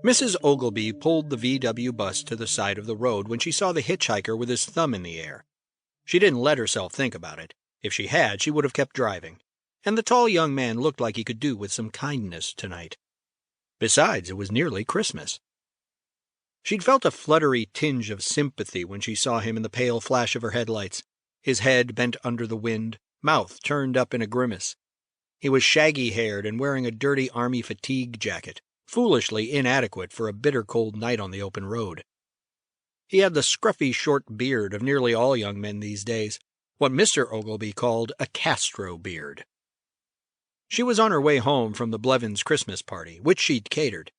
Mrs. Ogilvy pulled the VW bus to the side of the road when she saw the hitchhiker with his thumb in the air. She didn't let herself think about it. If she had, she would have kept driving. And the tall young man looked like he could do with some kindness tonight. Besides, it was nearly Christmas. She'd felt a fluttery tinge of sympathy when she saw him in the pale flash of her headlights, his head bent under the wind, mouth turned up in a grimace. He was shaggy-haired and wearing a dirty army fatigue jacket, foolishly inadequate for a bitter cold night on the open road. He had the scruffy short beard of nearly all young men these days, what Mr. Ogilvy called a Castro beard. She was on her way home from the Blevins' Christmas party, which she'd catered.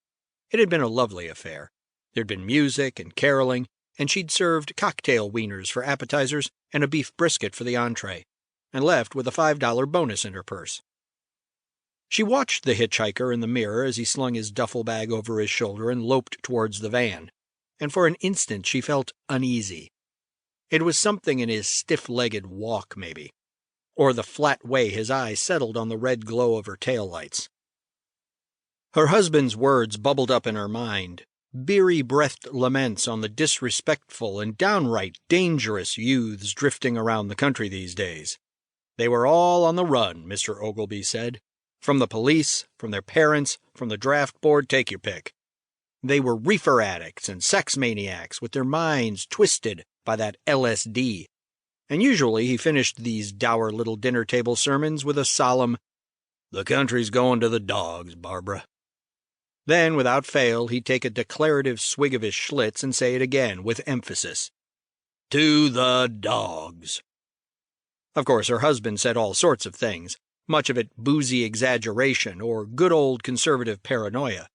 It had been a lovely affair. There'd been music and caroling, and she'd served cocktail wieners for appetizers and a beef brisket for the entree, and left with a $5 bonus in her purse. She watched the hitchhiker in the mirror as he slung his duffel bag over his shoulder and loped towards the van, and for an instant she felt uneasy. It was something in his stiff-legged walk, maybe, or the flat way his eyes settled on the red glow of her taillights. Her husband's words bubbled up in her mind, beery-breathed laments on the disrespectful and downright dangerous youths drifting around the country these days. They were all on the run, Mr. Ogilvy said. From the police, from their parents, from the draft board, take your pick. They were reefer addicts and sex maniacs with their minds twisted by that LSD. And usually he finished these dour little dinner-table sermons with a solemn, "The country's going to the dogs, Barbara." Then, without fail, he'd take a declarative swig of his Schlitz and say it again, with emphasis. "To the dogs." Of course, her husband said all sorts of things, much of it boozy exaggeration or good old conservative paranoia.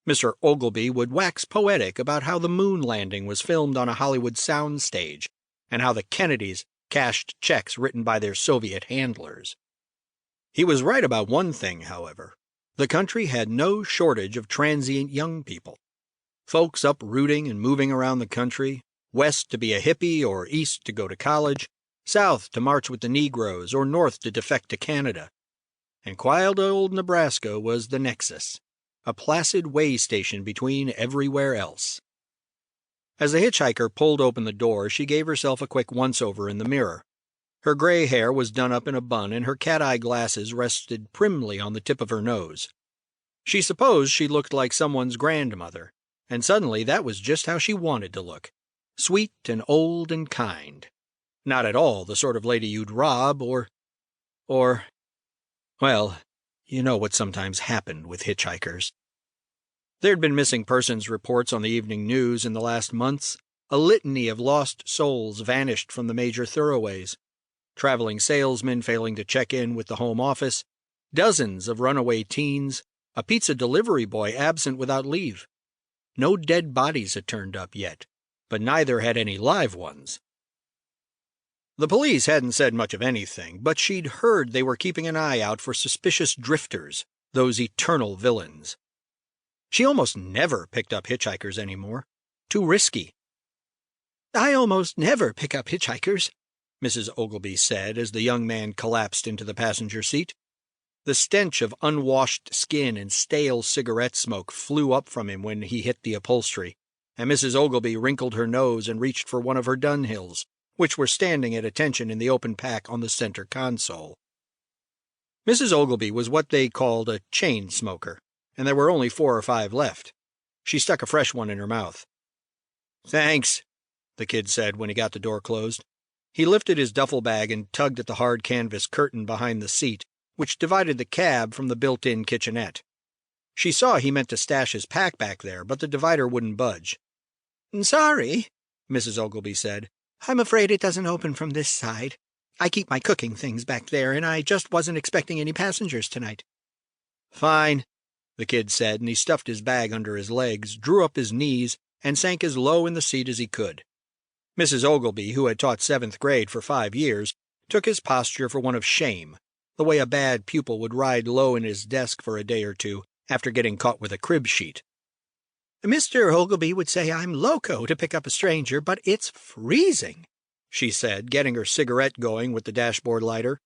Mr. Ogilvy would wax poetic about how the moon landing was filmed on a Hollywood soundstage, and how the Kennedys cashed checks written by their Soviet handlers. He was right about one thing, however. The country had no shortage of transient young people. Folks uprooting and moving around the country, west to be a hippie or east to go to college, south to march with the Negroes or north to defect to Canada. And quiet old Nebraska was the nexus, a placid way station between everywhere else. As the hitchhiker pulled open the door, she gave herself a quick once-over in the mirror. Her gray hair was done up in a bun and her cat-eye glasses rested primly on the tip of her nose. She supposed she looked like someone's grandmother, and suddenly that was just how she wanted to look, sweet and old and kind. Not at all the sort of lady you'd rob or, well, you know what sometimes happened with hitchhikers. There'd been missing persons reports on the evening news in the last months. A litany of lost souls vanished from the major thoroughways. Traveling salesmen failing to check in with the home office, dozens of runaway teens, a pizza delivery boy absent without leave. No dead bodies had turned up yet, but neither had any live ones. The police hadn't said much of anything, but she'd heard they were keeping an eye out for suspicious drifters, those eternal villains. She almost never picked up hitchhikers anymore. Too risky. "I almost never pick up hitchhikers," Mrs. Ogilvy said as the young man collapsed into the passenger seat. The stench of unwashed skin and stale cigarette smoke flew up from him when he hit the upholstery, and Mrs. Ogilvy wrinkled her nose and reached for one of her Dunhills, which were standing at attention in the open pack on the center console. Mrs. Ogilvy was what they called a chain smoker, and there were only 4 or 5 left. She stuck a fresh one in her mouth. "Thanks," the kid said when he got the door closed. He lifted his duffel bag and tugged at the hard canvas curtain behind the seat, which divided the cab from the built-in kitchenette. She saw he meant to stash his pack back there, but the divider wouldn't budge. "Sorry," Mrs. Ogilvy said. "I'm afraid it doesn't open from this side. I keep my cooking things back there, and I just wasn't expecting any passengers tonight." "Fine," the kid said, and he stuffed his bag under his legs, drew up his knees, and sank as low in the seat as he could. Mrs. Ogilvy, who had taught 7th grade for 5 years, took his posture for one of shame, the way a bad pupil would ride low in his desk for a day or two after getting caught with a crib sheet. "Mr. Ogilvy would say I'm loco to pick up a stranger, but it's freezing," she said, getting her cigarette going with the dashboard lighter.